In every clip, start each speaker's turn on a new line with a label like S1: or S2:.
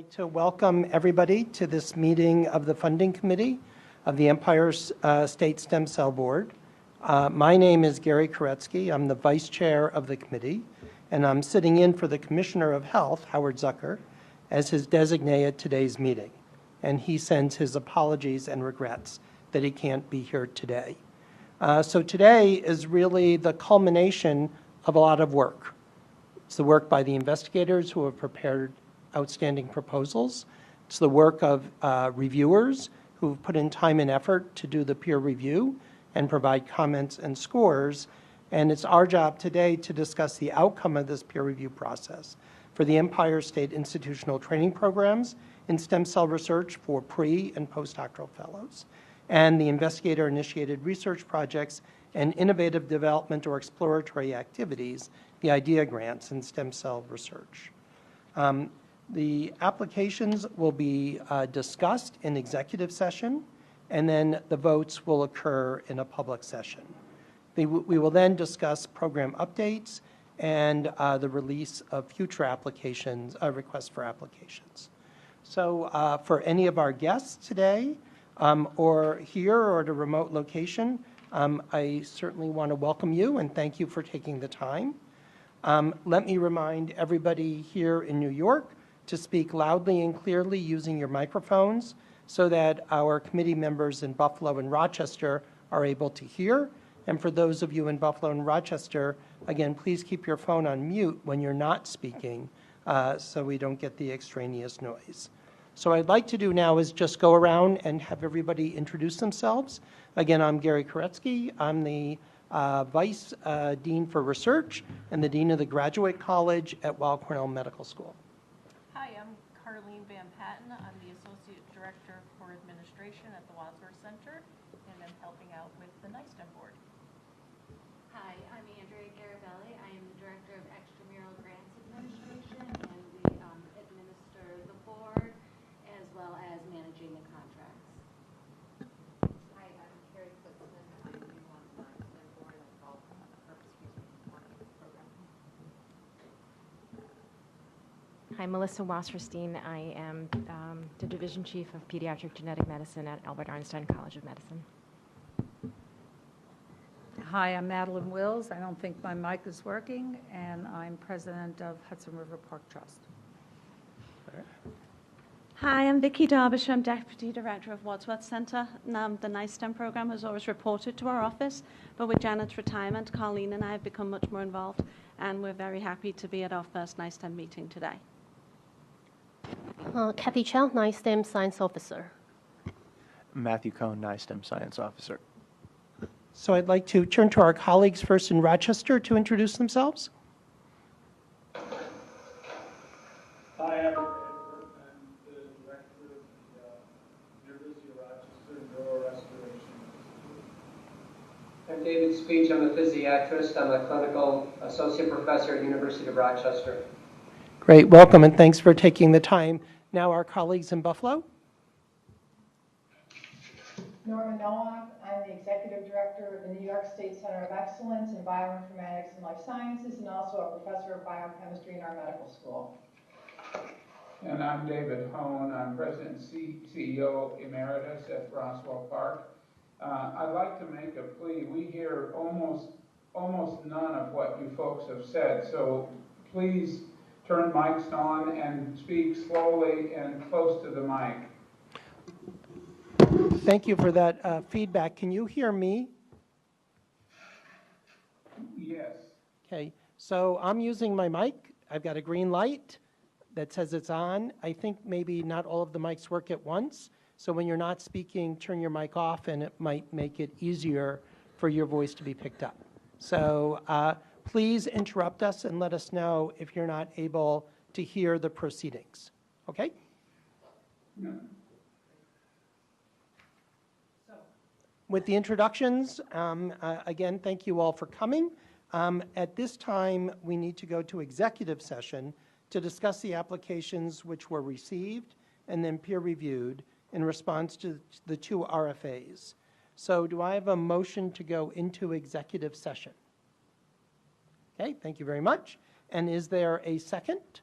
S1: like to welcome everybody to this meeting of the Funding Committee of the Empire State Stem Cell Board. My name is Gary Koretsky. I'm the Vice Chair of the committee, and I'm sitting in for the Commissioner of Health, Howard Zucker, as his designee at today's meeting. And he sends his apologies and regrets that he can't be here today. So today is really the culmination of a lot of work. It's the work by the investigators who have prepared outstanding proposals. It's the work of reviewers who've put in time and effort to do the peer review and provide comments and scores. And it's our job today to discuss the outcome of this peer review process for the Empire State Institutional Training Programs in stem cell research for pre- and postdoctoral fellows, and the investigator-initiated research projects and innovative development or exploratory activities, the IDEA grants in stem cell research. The applications will be discussed in executive session, and then the votes will occur in a public session. We will then discuss program updates and the release of future applications, requests for applications. So for any of our guests today, or here or at a remote location, I certainly want to welcome you and thank you for taking the time. Let me remind everybody here in New York to speak loudly and clearly using your microphones so that our committee members in Buffalo and Rochester are able to hear. And for those of you in Buffalo and Rochester, again, please keep your phone on mute when you're not speaking so we don't get the extraneous noise. So what I'd like to do now is just go around and have everybody introduce themselves. Again, I'm Gary Koretsky. I'm the Vice Dean for Research and the Dean of the Graduate College at Weill Cornell Medical School.
S2: Hi, I'm Carlene Van Patten. I'm the Associate Director for Administration at the Wadsworth Center, and I'm helping out with the NYSTEM board.
S3: Hi, I'm Andrea Garabelli. I am the Director of Extramural Grants Administration, and we administer the board as well as managing the contracts.
S4: Hi, I'm Carrie Klitzman. I'm the one on the board of program.
S5: Hi, Melissa Wasserstein. I am the Division Chief of Pediatric Genetic Medicine at Albert Einstein College of Medicine.
S6: Hi, I'm Madeline Wills. I don't think my mic is working, and I'm president of Hudson River Park Trust.
S7: Hi, I'm Vicky Derbyshire. I'm Deputy Director of Wadsworth Center. The NYSTEM program has always reported to our office, but with Janet's retirement, Carlene and I have become much more involved, and we're very happy to be at our first NYSTEM meeting today.
S8: Kathy Chow, NYSTEM Science Officer.
S9: Matthew Cohn, NYSTEM Science Officer.
S1: So I'd like to turn to our colleagues first in Rochester to introduce themselves.
S10: Hi, I'm the Director of the University of Rochester Neurorestoration.
S11: I'm David Speech. I'm a physiatrist. I'm a clinical associate professor at University of Rochester.
S1: Great, welcome, and thanks for taking the time. Now our colleagues in Buffalo.
S12: Norma Nowak. I'm the Executive Director of the New York State Center of Excellence in Bioinformatics and Life Sciences, and also a professor of biochemistry in our medical school.
S10: And I'm David Hone. I'm President and CEO Emeritus at Roswell Park. I'd like to make a plea. We hear almost none of what you folks have said, so please turn mics on and speak slowly and close to the mic.
S1: Thank you for that feedback. Can you hear me?
S10: Yes.
S1: Okay, so I'm using my mic. I've got a green light that says it's on. I think maybe not all of the mics work at once. So when you're not speaking, turn your mic off and it might make it easier for your voice to be picked up. So please interrupt us and let us know if you're not able to hear the proceedings. Okay?
S10: No.
S1: With the introductions, again, thank you all for coming. At this time, we need to go to executive session to discuss the applications which were received and then peer reviewed in response to the 2 RFAs. So do I have a motion to go into executive session? Okay, thank you very much. And is there a second?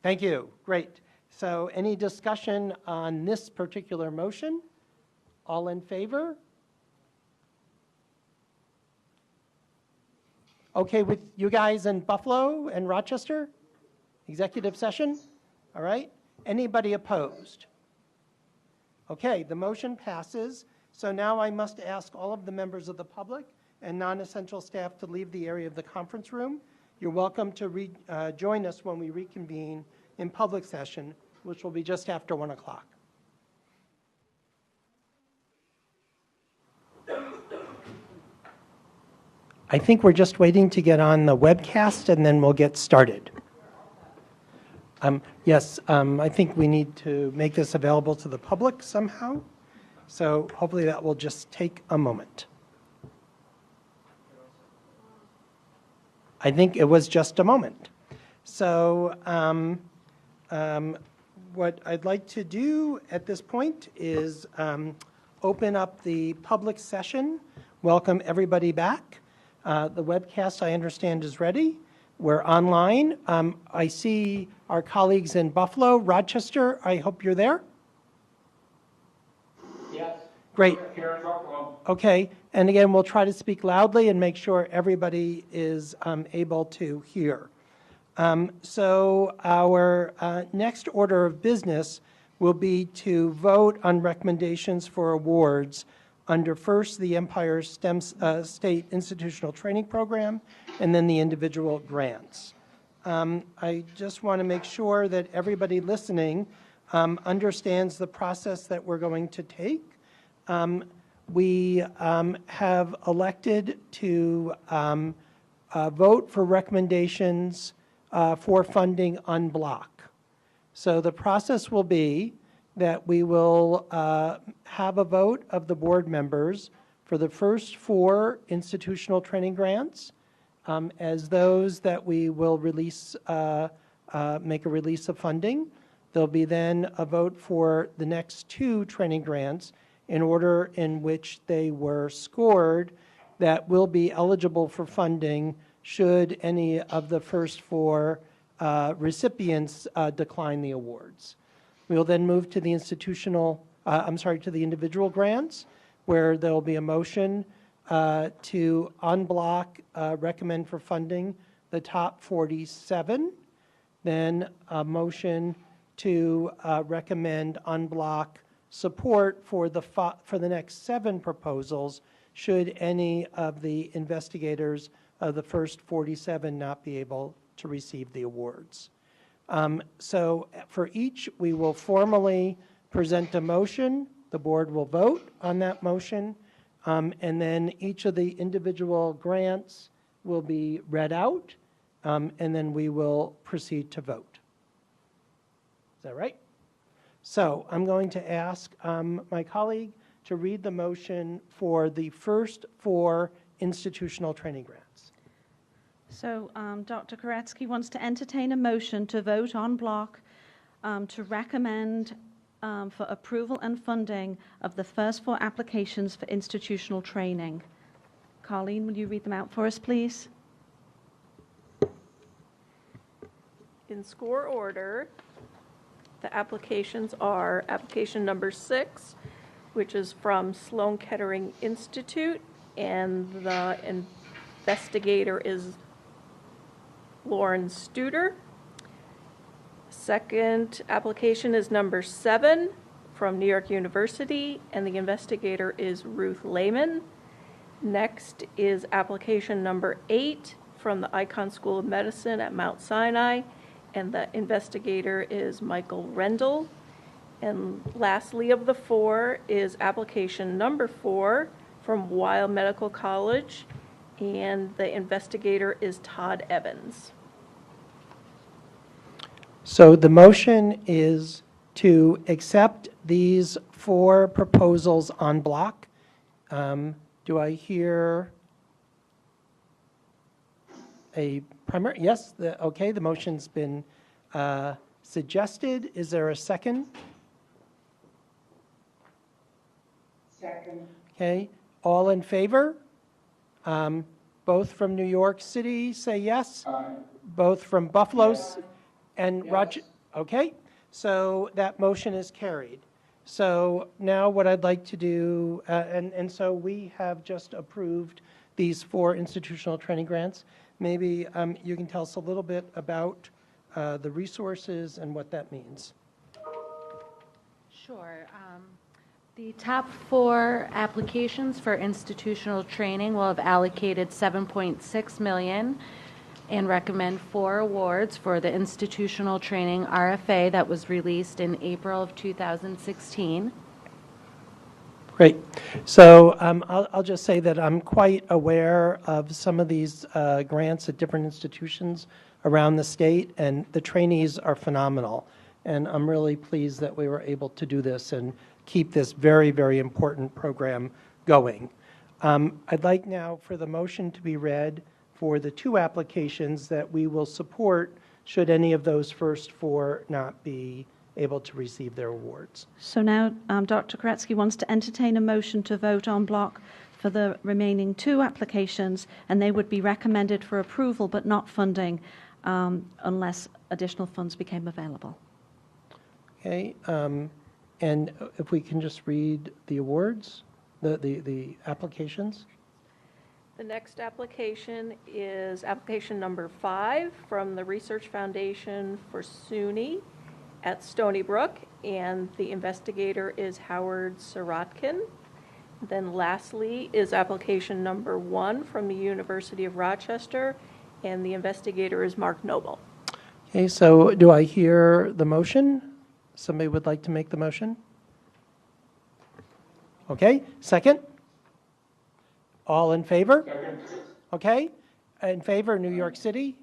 S1: Thank you. Great. So any discussion on this particular motion? All in favor? Okay with you guys in Buffalo and Rochester? Executive session? All right. Anybody opposed? Okay, the motion passes. So now I must ask all of the members of the public and non-essential staff to leave the area of the conference room. You're welcome to join us when we reconvene in public session, which will be just after 1 o'clock. I think we're just waiting to get on the webcast and then we'll get started. Yes, I think we need to make this available to the public somehow. So hopefully that will just take a moment. I think it was just a moment. So what I'd like to do at this point is open up the public session. Welcome everybody back. The webcast, I understand, is ready. We're online. I see our colleagues in Buffalo, Rochester. I hope you're there.
S10: Yes.
S1: Great.
S10: Here in Buffalo.
S1: Okay. And again, we'll try to speak loudly and make sure everybody is able to hear. So our next order of business will be to vote on recommendations for awards under first the Empire STEM State Institutional Training Program and then the individual grants. I just want to make sure that everybody listening understands the process that we're going to take. We have elected to vote for recommendations for funding en bloc. So the process will be that we will have a vote of the board members for the first 4 institutional training grants as those that we will release, make a release of funding. There'll be then a vote for the next 2 training grants in order in which they were scored that will be eligible for funding should any of the first 4 recipients decline the awards. We will then move to the to the individual grants, where there will be a motion to en bloc recommend for funding the top 47, then a motion to recommend en bloc support for the next 7 proposals, should any of the investigators of the first 47 not be able to receive the awards. So for each, we will formally present a motion. The board will vote on that motion, and then each of the individual grants will be read out, and then we will proceed to vote. Is that right? So I'm going to ask my colleague to read the motion for the first 4 institutional training grants.
S7: So Dr. Koretsky wants to entertain a motion to vote en bloc to recommend for approval and funding of the first 4 applications for institutional training. Colleen, will you read them out for us, please?
S2: In score order, the applications are application number 6, which is from Sloan Kettering Institute, and the investigator is Lauren Studer. Second application is number 7 from New York University, and the investigator is Ruth Lehman. Next is application number 8 from the Icahn School of Medicine at Mount Sinai, and the investigator is Michael Rendell. And lastly of the 4 is application number 4 from Weill Medical College, and the investigator is Todd Evans.
S1: So the motion is to accept these 4 proposals en bloc. Do I hear a primary? Yes, okay, the motion's been suggested. Is there a second?
S12: Second.
S1: Okay, all in favor? Both from New York City say yes.
S10: Aye.
S1: Both from Buffalo.
S10: Yes.
S1: And
S11: Yes.
S1: okay, so that motion is carried. So now what I'd like to do, and so we have just approved these 4 institutional training grants. Maybe you can tell us a little bit about the resources and what that means.
S3: Sure. The top 4 applications for institutional training will have allocated $7.6 million and recommend 4 awards for the institutional training RFA that was released in April of 2016.
S1: Great. So I'll just say that I'm quite aware of some of these grants at different institutions around the state, and the trainees are phenomenal. And I'm really pleased that we were able to do this and keep this very, very important program going. I'd like now for the motion to be read for the 2 applications that we will support should any of those first 4 not be able to receive their awards.
S7: So now Dr. Koretsky wants to entertain a motion to vote en bloc for the remaining 2 applications, and they would be recommended for approval but not funding unless additional funds became available.
S1: Okay, and if we can just read the awards, the applications.
S2: The next application is application number 5 from the Research Foundation for SUNY at Stony Brook, and the investigator is Howard Sirotkin. Then lastly is application number 1 from the University of Rochester, and the investigator is Mark Noble.
S1: Okay, so do I hear the motion? Somebody would like to make the motion? Okay, second? All in favor?
S10: Second.
S1: Okay, in favor, New York City?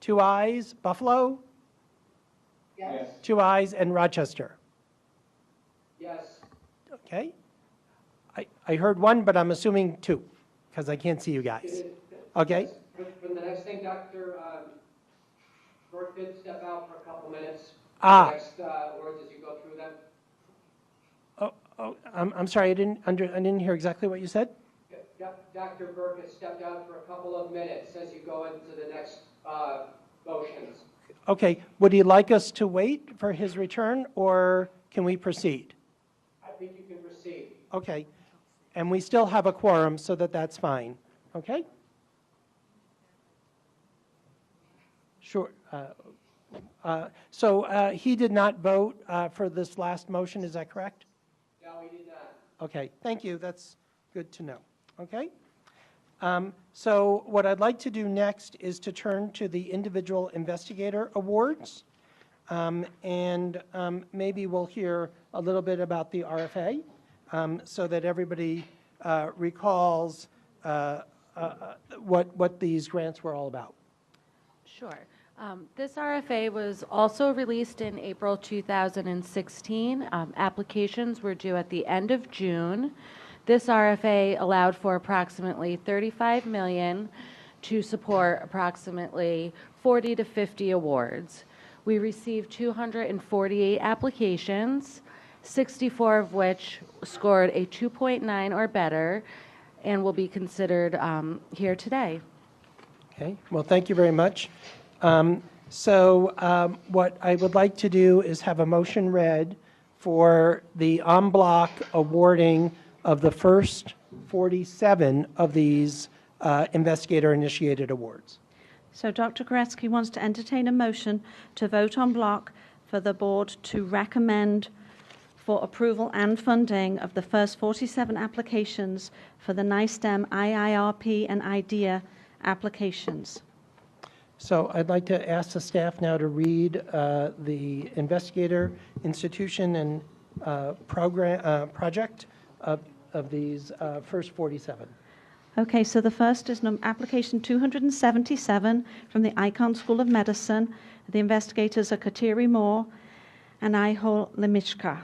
S1: 2 ayes, Buffalo?
S10: Yes.
S1: 2 ayes, and Rochester?
S11: Yes.
S1: Okay. I heard 1, but I'm assuming 2, because I can't see you guys. Okay,
S11: For the next thing, Dr. Burke did step out for a couple minutes.
S1: Ah.
S11: The next words as you go through them.
S1: I'm sorry, I didn't hear exactly what you said.
S11: Dr. Burke has stepped out for a couple of minutes as you go into the next motions.
S1: Okay, would he like us to wait for his return, or can we proceed?
S11: I think you can proceed.
S1: Okay, and we still have a quorum, so that's fine. Okay? Sure. So he did not vote for this last motion, is that correct?
S11: No, he did not.
S1: Okay, thank you. That's good to know. Okay? So what I'd like to do next is to turn to the individual investigator awards. And maybe we'll hear a little bit about the RFA so that everybody recalls what these grants were all about.
S3: Sure. This RFA was also released in April 2016. Applications were due at the end of June. This RFA allowed for approximately $35 million to support approximately 40 to 50 awards. We received 248 applications, 64 of which scored a 2.9 or better, and will be considered here today.
S1: Okay, well, thank you very much. So what I would like to do is have a motion read for the en bloc awarding of the first 47 of these investigator-initiated awards.
S7: So Dr. Koretsky wants to entertain a motion to vote en bloc for the board to recommend for approval and funding of the first 47 applications for the NYSTEM IIRP and IDEA applications.
S1: So I'd like to ask the staff now to read the investigator, institution, and project of these first 47.
S7: Okay, so the first is application 277 from the Icahn School of Medicine. The investigators are Kateri Moore and Ihol Lemishka.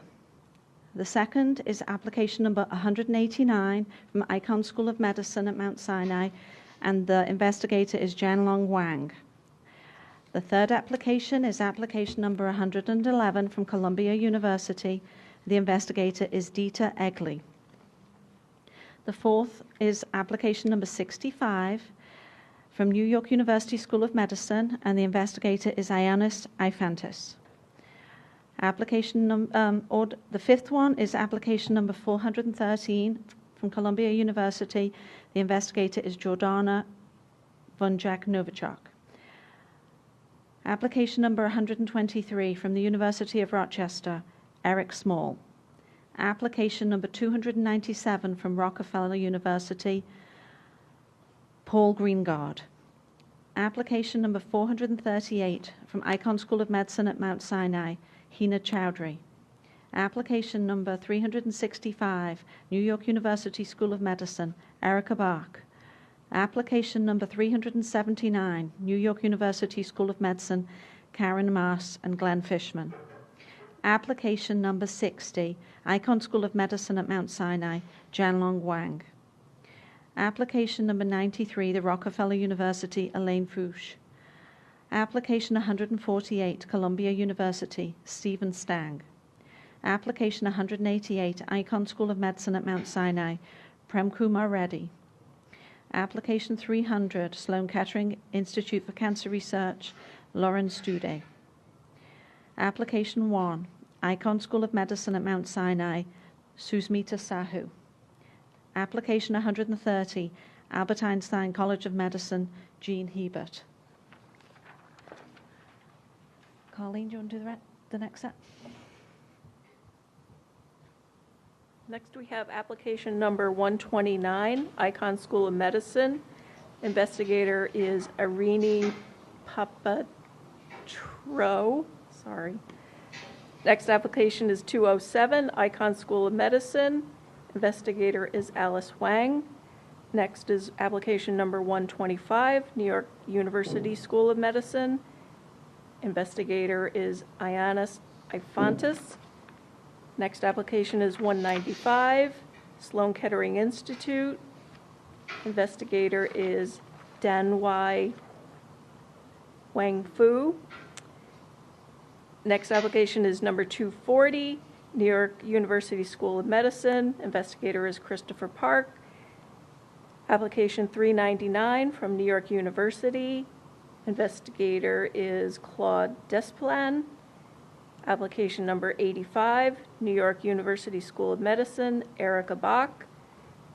S7: The second is application number 189 from Icahn School of Medicine at Mount Sinai, and the investigator is Jianlong Wang. The third application is application number 111 from Columbia University. The investigator is Dieter Egli. The fourth is application number 65 from New York University School of Medicine, and the investigator is Ioannis Ifantis. The fifth one is application number 413 from Columbia University. The investigator is Jordana Vonjak-Novichok. Application number 123 from the University of Rochester, Eric Small. Application number 297 from Rockefeller University, Paul Greengard. Application number 438 from Icahn School of Medicine at Mount Sinai, Hina Chowdhury. Application number 365, New York University School of Medicine, Erica Bach. Application number 379, New York University School of Medicine, Karen Maas and Glenn Fishman. Application number 60, Icahn School of Medicine at Mount Sinai, Jianlong Wang. Application number 93, the Rockefeller University, Elaine Fouche. Application 148, Columbia University, Stephen Stang. Application 188, Icahn School of Medicine at Mount Sinai, Prem Kumar Reddy. Application 300, Sloan Kettering Institute for Cancer Research, Lawrence Duday. Application 1, Icahn School of Medicine at Mount Sinai, Susmita Sahu. Application 130, Albert Einstein College of Medicine, Jean Hebert. Colleen, do you want to do the next set?
S2: Next, we have application number 129, Icahn School of Medicine. Investigator is Irini Papatro. Sorry. Next application is 207, Icahn School of Medicine. Investigator is Alice Wang. Next is application number 125, New York University School of Medicine. Investigator is Ioannis Ifantis. Next application is 195, Sloan Kettering Institute. Investigator is Danwei Wang Fu. Next application is number 240, New York University School of Medicine. Investigator is Christopher Park. Application 399 from New York University. Investigator is Claude Desplan. Application number 85, New York University School of Medicine, Erica Bach.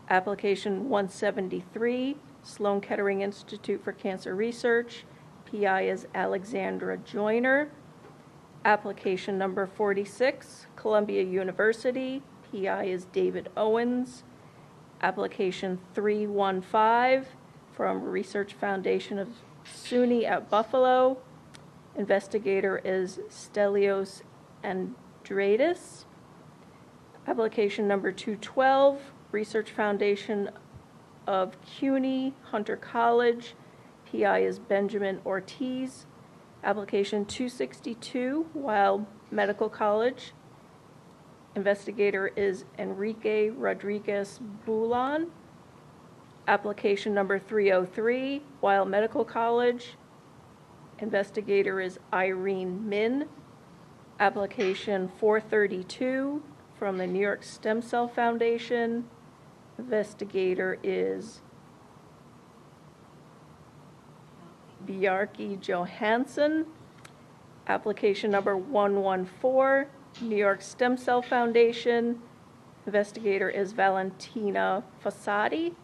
S2: Application 173, Sloan Kettering Institute for Cancer Research. PI is Alexandra Joyner. Application number 46, Columbia University. PI is David Owens. Application 315 from Research Foundation of SUNY at Buffalo. Investigator is Stelios Andreadis. Application number 212, Research Foundation of CUNY, Hunter College. PI is Benjamin Ortiz. Application 262, Weill Medical College. Investigator is Enrique Rodriguez Bulan. Application number 303, Weill Medical College. Investigator is Irene Min. Application 432 from the New York Stem Cell Foundation. Investigator is Bjarki Johansson. Application number 114, New York Stem Cell Foundation. Investigator is Valentina Fossati.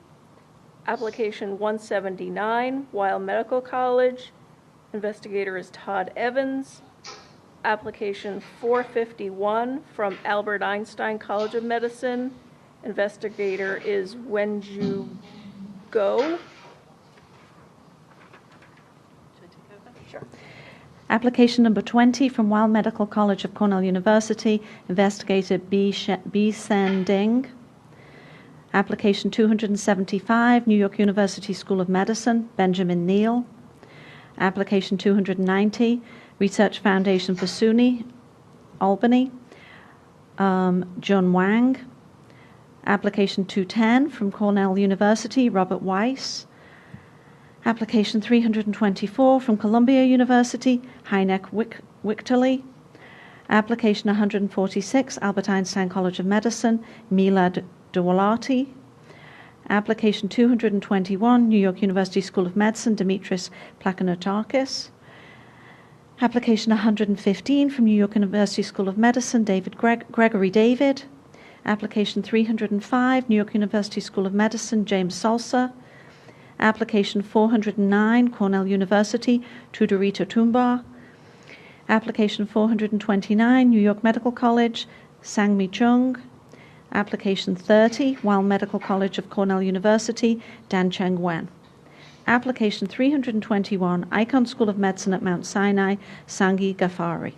S2: Application 179, Weill Medical College. Investigator is Todd Evans. Application 451 from Albert Einstein College of Medicine. Investigator is Wenju Go. Sure.
S7: Application number 20 from Weill Medical College of Cornell University. Investigator B. Sen Ding. Application 275, New York University School of Medicine, Benjamin Neal. Application 290, Research Foundation for SUNY, Albany, John Wang. Application 210 from Cornell University, Robert Weiss. Application 324 from Columbia University, Heineck Wichterly. Application 146, Albert Einstein College of Medicine, Milad Dewalati. Application 221, New York University School of Medicine, Dimitris Plakanotakis. Application 115 from New York University School of Medicine, Gregory David. Application 305, New York University School of Medicine, James Salsa. Application 409, Cornell University, Tudorita Tumba. Application 429, New York Medical College, Sangmi Chung. Application 30, Weill Medical College of Cornell University, Dan Cheng Wen. Application 321, Icahn School of Medicine at Mount Sinai, Sangi Ghaffari.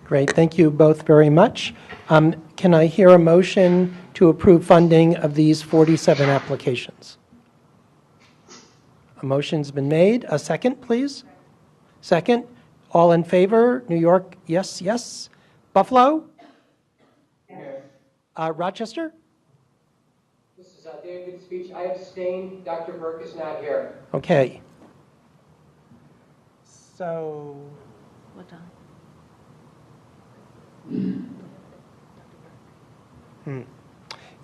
S1: Great, thank you both very much. Can I hear a motion to approve funding of these 47 applications? A motion's been made. A second, please. Second. All in favor? New York, yes, yes. Buffalo?
S11: Yes.
S1: Rochester?
S11: This is David's speech. I abstain. Dr. Burke is not here.
S1: Okay. So,
S7: What time?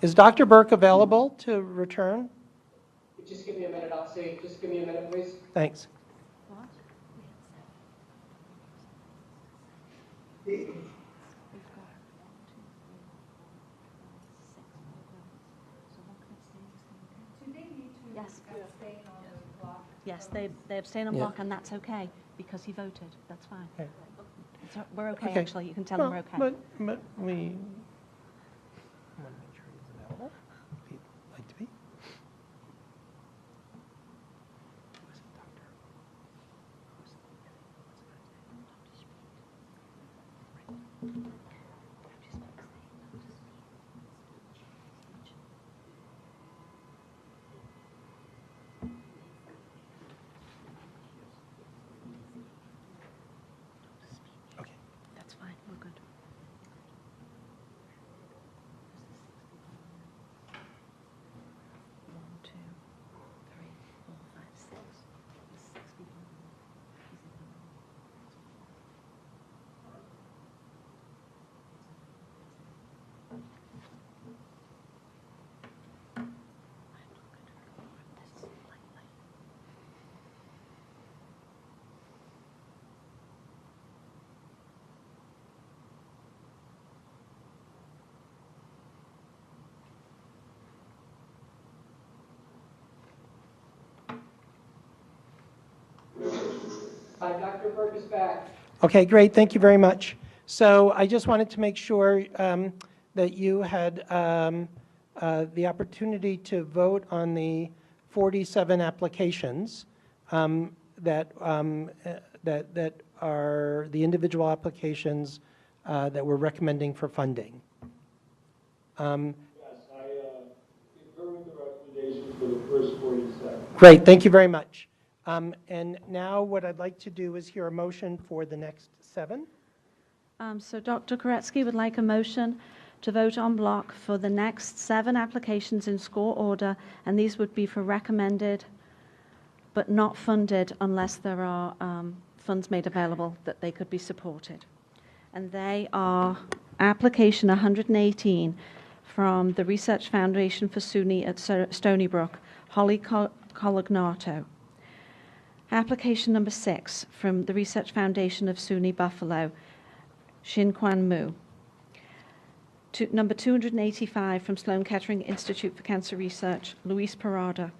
S1: is Dr. Burke available to return?
S11: Just give me a minute. I'll say, just give me a minute, please.
S1: Thanks.
S7: What? Yes. Yes, they abstain on
S1: Yeah.
S7: block, and that's okay, because he voted. That's fine.
S1: Okay.
S7: We're okay,
S1: Okay.
S7: actually. You can tell him we're okay.
S1: But we want to make sure he's available. If he'd like to be. Who is it, doctor? Okay.
S7: That's fine. We're good. One, two, three, 4, 5, 6. There's 6 people.
S11: Dr. Burke is back.
S1: Okay, great. Thank you very much. So I just wanted to make sure that you had the opportunity to vote on the 47 applications that are the individual applications that we're recommending for funding.
S13: Yes, I concur with the recommendation for the first 47.
S1: Great, thank you very much. And now what I'd like to do is hear a motion for the next 7.
S7: So Dr. Koretsky would like a motion to vote en bloc for the next 7 applications in score order, and these would be for recommended but not funded unless there are funds made available that they could be supported. And they are application 118 from the Research Foundation for SUNY at Stony Brook, Holly Colognato. Application number 6 from the Research Foundation of SUNY Buffalo, Xin-Quan Mu. Number 285 from Sloan Kettering Institute for Cancer Research, Luis Parada.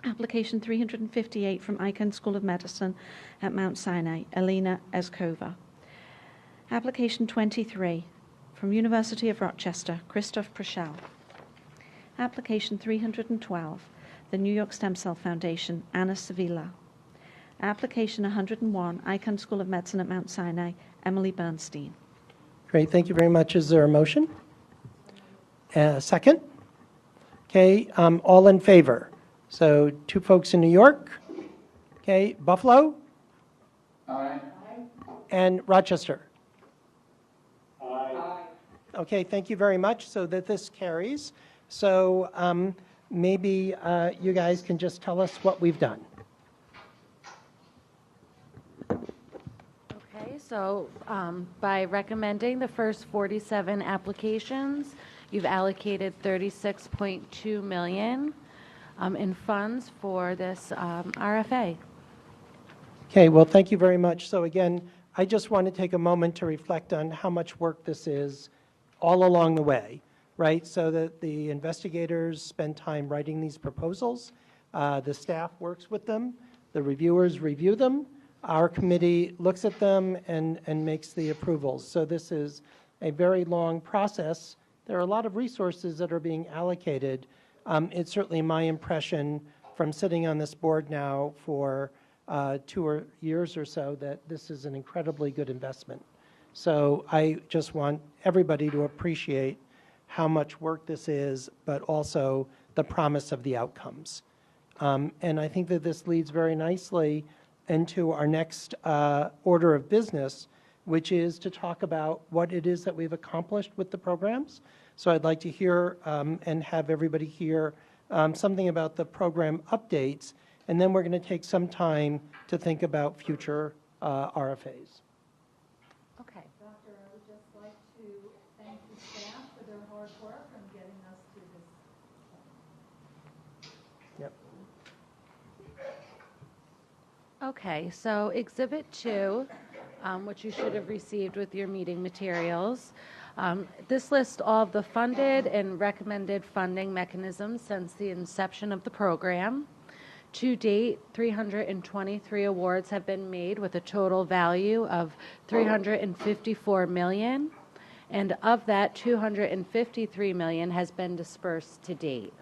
S7: Application 358 from Icahn School of Medicine at Mount Sinai, Elena Eskova. Application 23 from University of Rochester, Christoph Prochel. Application 312, the New York Stem Cell Foundation, Anna Sevilla. Application 101, Icahn School of Medicine at Mount Sinai, Emily Bernstein.
S1: Great, thank you very much. Is there a motion? Second? Okay, all in favor? So 2 folks in New York. Okay, Buffalo?
S10: Aye.
S1: And Rochester?
S13: Aye.
S1: Okay, thank you very much. So that this carries. So maybe you guys can just tell us what we've done.
S14: Okay, so by recommending the first 47 applications,
S4: You've allocated $36.2 million in funds for this RFA.
S1: Okay, well, thank you very much. So again, I just want to take a moment to reflect on how much work this is all along the way, right? So that the investigators spend time writing these proposals, the staff works with them, the reviewers review them, our committee looks at them and makes the approvals. So this is a very long process. There are a lot of resources that are being allocated. It's certainly my impression from sitting on this board now for 2 years or so that this is an incredibly good investment. So I just want everybody to appreciate how much work this is, but also the promise of the outcomes. And I think that this leads very nicely into our next order of business, which is to talk about what it is that we've accomplished with the programs. So I'd like to hear and have everybody hear something about the program updates, and then we're going to take some time to think about future RFAs.
S4: Okay.
S6: Doctor, I would just like to thank the staff for their hard work on getting us to this.
S1: Yep.
S4: Okay, so Exhibit 2, which you should have received with your meeting materials. This lists all of the funded and recommended funding mechanisms since the inception of the program. To date, 323 awards have been made with a total value of $354 million, and of that, $253 million has been dispersed to date.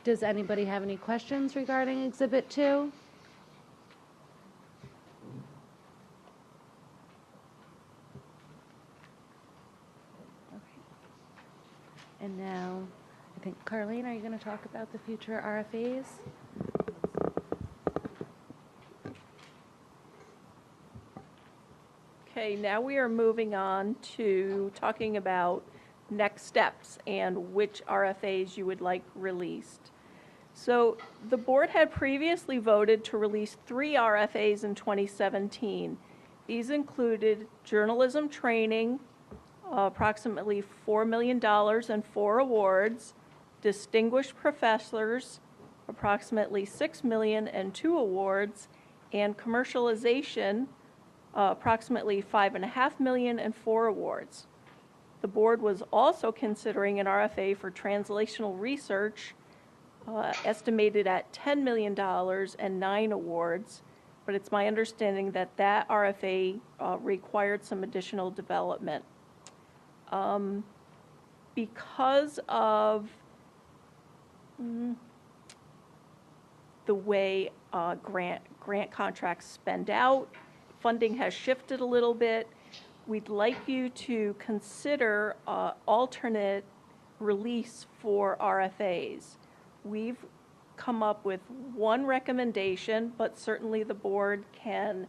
S4: Does anybody have any questions regarding Exhibit 2? And now, I think, Carlene, are you going to talk about the future RFAs?
S2: Okay, now we are moving on to talking about next steps and which RFAs you would like released. So the board had previously voted to release 3 RFAs in 2017. These included journalism training, approximately $4 million and 4 awards, distinguished professors, approximately $6 million and 2 awards, and commercialization, approximately $5.5 million and 4 awards. The board was also considering an RFA for translational research, estimated at $10 million and 9 awards, but it's my understanding that that RFA required some additional development. Because of the way grant contracts spend out, funding has shifted a little bit. We'd like you to consider alternate release for RFAs. We've come up with one recommendation, but certainly the board can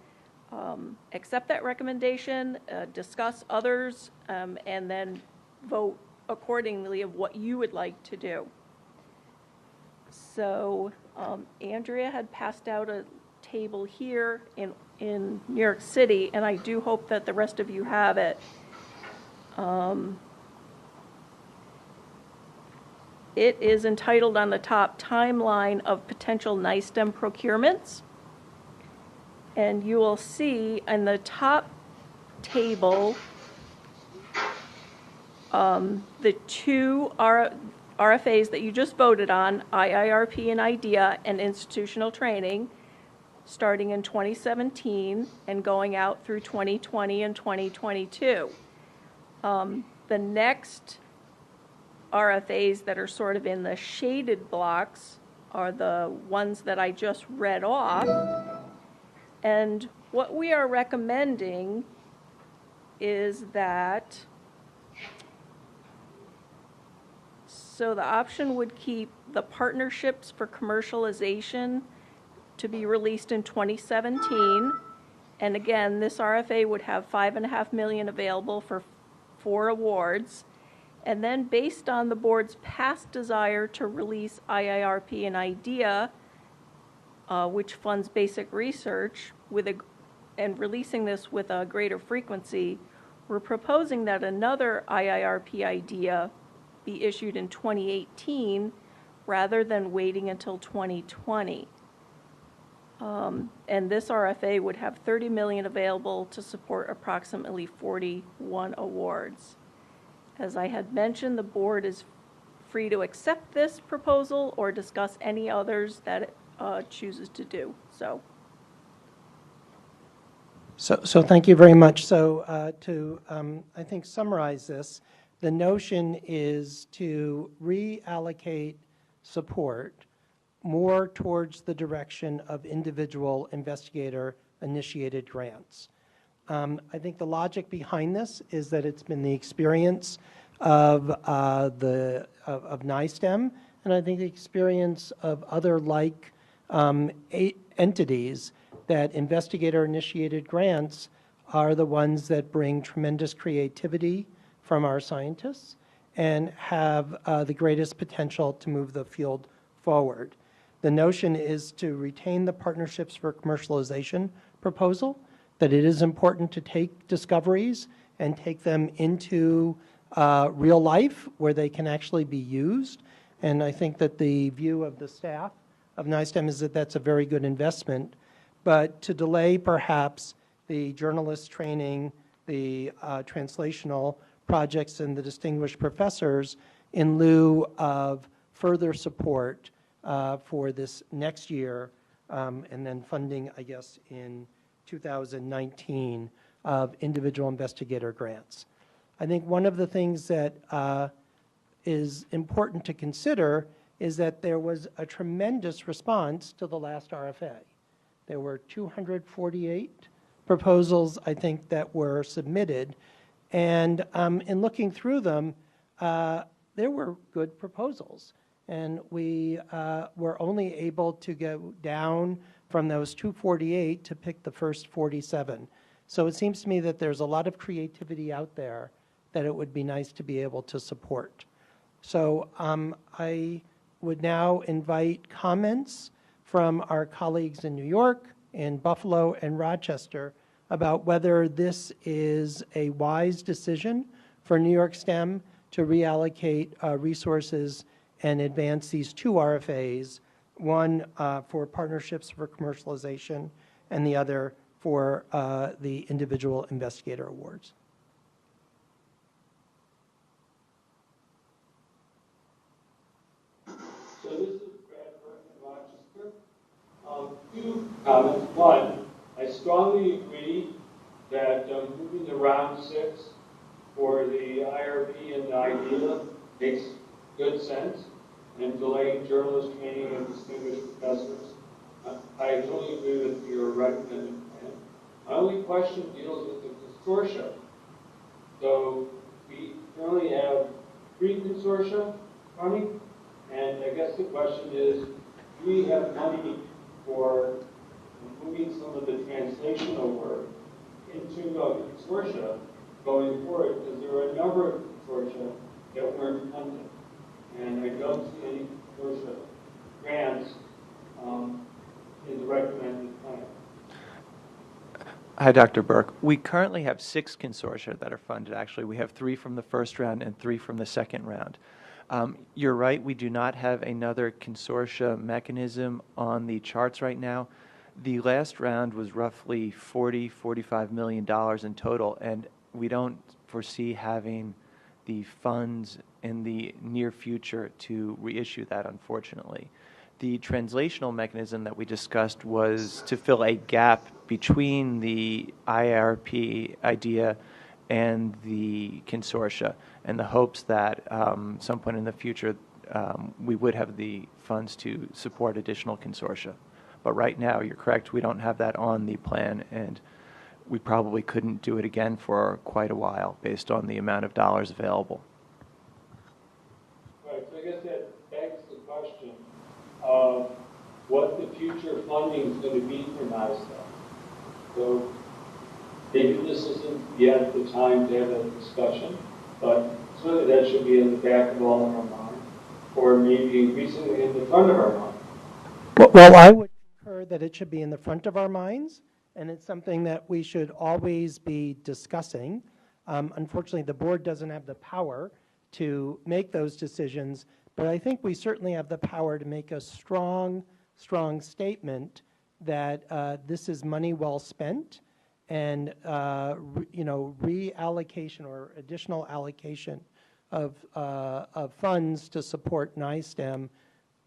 S2: accept that recommendation, discuss others, and then vote accordingly of what you would like to do. So Andrea had passed out a table here in New York City, and I do hope that the rest of you have it. It is entitled on the top, Timeline of Potential NYSTEM Procurements. And you will see in the top table the 2 RFAs that you just voted on, IIRP and IDEA and institutional training, starting in 2017 and going out through 2020 and 2022. The next RFAs that are sort of in the shaded blocks are the ones that I just read off. And what we are recommending is that, so the option would keep the partnerships for commercialization to be released in 2017. And again, this RFA would have $5.5 million available for 4 awards. And then based on the board's past desire to release IIRP and IDEA, which funds basic research, and releasing this with a greater frequency, we're proposing that another IIRP idea be issued in 2018 rather than waiting until 2020. And this RFA would have 30 million available to support approximately 41 awards. As I had mentioned, the board is free to accept this proposal or discuss any others that it chooses to do.
S1: So thank you very much. So I think, summarize this, the notion is to reallocate support more towards the direction of individual investigator-initiated grants. I think the logic behind this is that it's been the experience of NYSTEM, and I think the experience of other like entities, that investigator-initiated grants are the ones that bring tremendous creativity from our scientists and have the greatest potential to move the field forward. The notion is to retain the Partnerships for Commercialization proposal, that it is important to take discoveries and take them into real life where they can actually be used. And I think that the view of the staff of NYSTEM is that that's a very good investment. But to delay perhaps the journalist training, the translational projects, and the distinguished professors in lieu of further support for this next year, and then funding, I guess, in 2019 of individual investigator grants. I think one of the things that is important to consider is that there was a tremendous response to the last RFA. There were 248 proposals, I think, that were submitted. And in looking through them, there were good proposals. And we were only able to go down from those 248 to pick the first 47. So it seems to me that there's a lot of creativity out there that it would be nice to be able to support. So I would now invite comments from our colleagues in New York, in Buffalo, and Rochester about whether this is a wise decision for New York STEM to reallocate resources and advance these two RFAs, one for Partnerships for Commercialization and the other for the individual investigator awards.
S13: So this is Brad Burke in Rochester. Two comments. One, I strongly agree that moving to round 6 for the IRP and the IDEA makes good sense, and delaying journalist training and distinguished professors. I totally agree with your recommended plan. My only question deals with the consortia. So we currently have 3 consortia running, and I guess the question is, do we have money for moving some of the translational work into a consortia going forward? Because there are a number of consortia that weren't funded, and I don't see any consortia grants in the recommended plan.
S9: Hi, Dr. Burke. We currently have 6 consortia that are funded, actually. We have 3 from the first round and 3 from the second round. You're right, we do not have another consortia mechanism on the charts right now. The last round was roughly $45 million in total, and we don't foresee having the funds in the near future to reissue that, unfortunately. The translational mechanism that we discussed was to fill a gap between the IRP idea and the consortia, and the hopes that some point in the future we would have the funds to support additional consortia. But right now, you're correct, we don't have that on the plan, and we probably couldn't do it again for quite a while based on the amount of dollars available.
S13: Right, so I guess that begs the question of what the future funding is going to be for NYSTEM. So maybe this isn't yet the time to have that discussion, but certainly that should be in the back of all of our minds, or maybe increasingly in the front of our minds.
S1: Well, I would concur that it should be in the front of our minds, and it's something that we should always be discussing. Unfortunately, the board doesn't have the power to make those decisions, but I think we certainly have the power to make a strong statement that this is money well spent, and reallocation or additional allocation of funds to support NYSTEM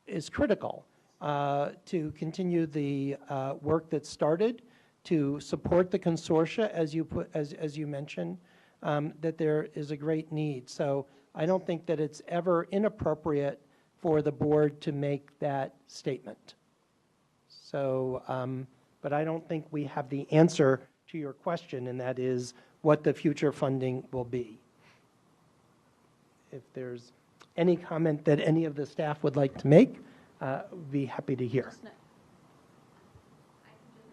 S1: is critical to continue the work that started, to support the consortia, as you mentioned, that there is a great need. So I don't think that it's ever inappropriate for the board to make that statement. So, but I don't think we have the answer to your question, and that is what the future funding will be. If there's any comment that any of the staff would like to make, we'd be happy to hear.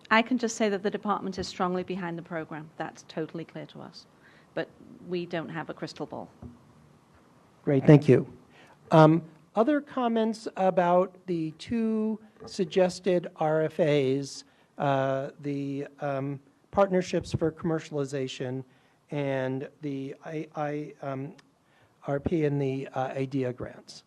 S7: I can just say that the department is strongly behind the program. That's totally clear to us. But we don't have a crystal ball.
S1: Great, thank you. Other comments about the two suggested RFAs, the Partnerships for Commercialization and the RP and the IDEA grants.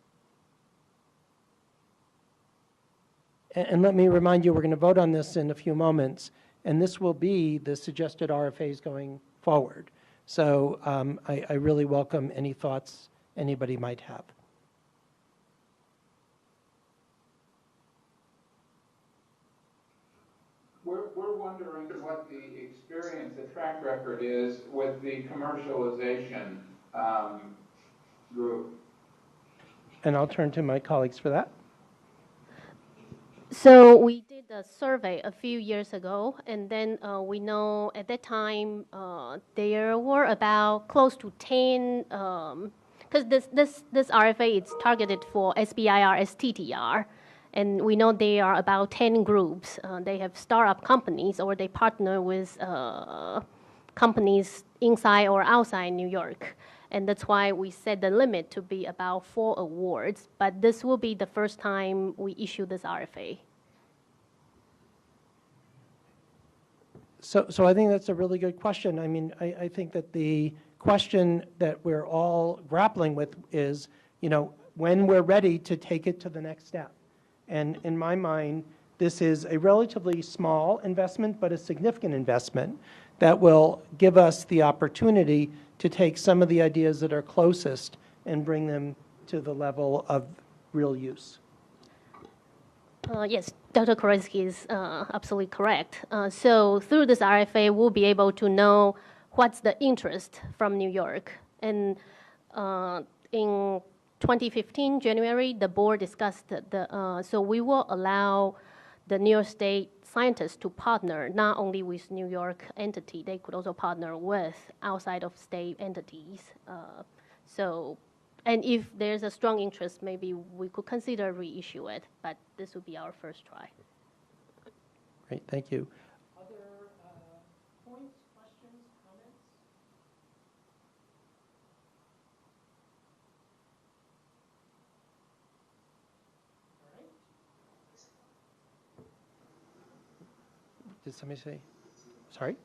S1: And let me remind you, we're going to vote on this in a few moments, and this will be the suggested RFAs going forward. So I really welcome any thoughts anybody might have.
S10: We're wondering what the experience, the track record is with the commercialization group.
S1: And I'll turn to my colleagues for that.
S8: So we did a survey a few years ago, and then we know at that time there were about close to 10, because this RFA is targeted for SBIR, STTR, and we know there are about 10 groups. They have startup companies, or they partner with companies inside or outside New York. And that's why we set the limit to be about 4 awards. But this will be the first time we issue this RFA.
S1: So I think that's a really good question. I mean, I think that the question that we're all grappling with is, when we're ready to take it to the next step. And in my mind, this is a relatively small investment, but a significant investment that will give us the opportunity to take some of the ideas that are closest and bring them to the level of real use.
S8: Yes, Dr. Koretsky is absolutely correct. So through this RFA, we'll be able to know what's the interest from New York. And in 2015, January, the board discussed so we will allow the New York State scientists to partner not only with New York entity, they could also partner with outside of state entities. And if there's a strong interest, maybe we could consider reissue it, but this would be our first try.
S1: Great, thank you. Other points, questions, comments? All right. Did somebody say? Sorry?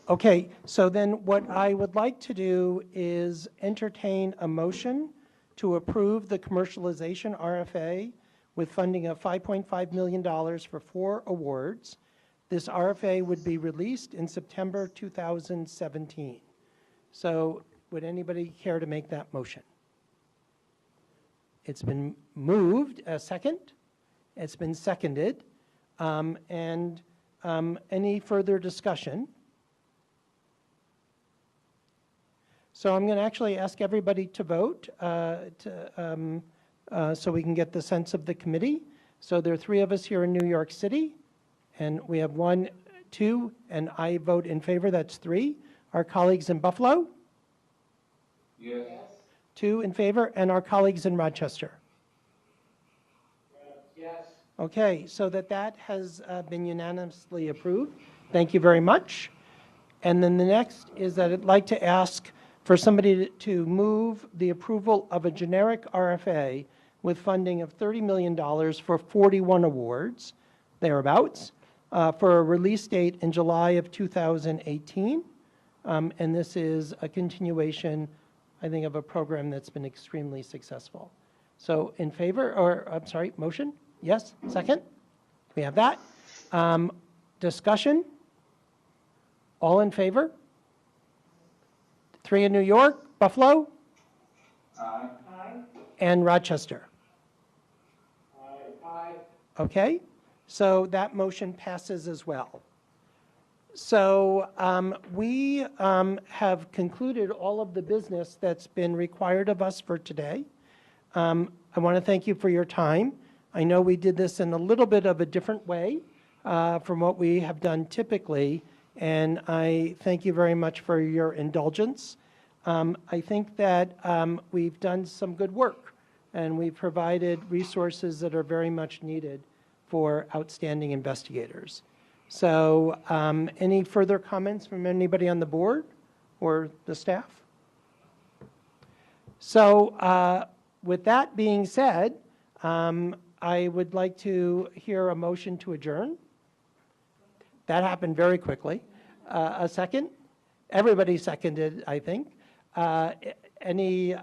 S1: Okay, so then what I would like to do is entertain a motion to approve the commercialization RFA with funding of $5.5 million for 4 awards. This RFA would be released in September 2017. So would anybody care to make that motion? It's been moved, a second. It's been seconded. Any further discussion? So I'm going to actually ask everybody to vote so we can get the sense of the committee. So there are 3 of us here in New York City, and we have 1, 2, and I vote in favor. That's 3. Our colleagues in Buffalo?
S10: Yes.
S1: 2 in favor, and our colleagues in Rochester?
S11: Yes.
S1: Okay, so that has been unanimously approved. Thank you very much. And then the next is that I'd like to ask for somebody to move the approval of a generic RFA with funding of $30 million for 41 awards, thereabouts, for a release date in July of 2018. And this is a continuation, I think, of a program that's been extremely successful. So in favor, or I'm sorry, motion? Yes, second? We have that. Discussion? All in favor? 3 in New York, Buffalo?
S10: Aye.
S1: And Rochester?
S10: Aye.
S1: Okay, so that motion passes as well. So we have concluded all of the business that's been required of us for today. I want to thank you for your time. I know we did this in a little bit of a different way from what we have done typically, and I thank you very much for your indulgence. I think that we've done some good work, and we've provided resources that are very much needed for outstanding investigators. So any further comments from anybody on the board or the staff? So with that being said, I would like to hear a motion to adjourn. That happened very quickly. A second? Everybody seconded, I think. Any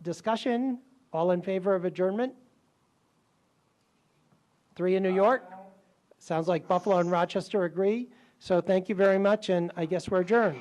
S1: discussion? All in favor of adjournment? 3 in New York? Sounds like Buffalo and Rochester agree. So thank you very much, and I guess we're adjourned.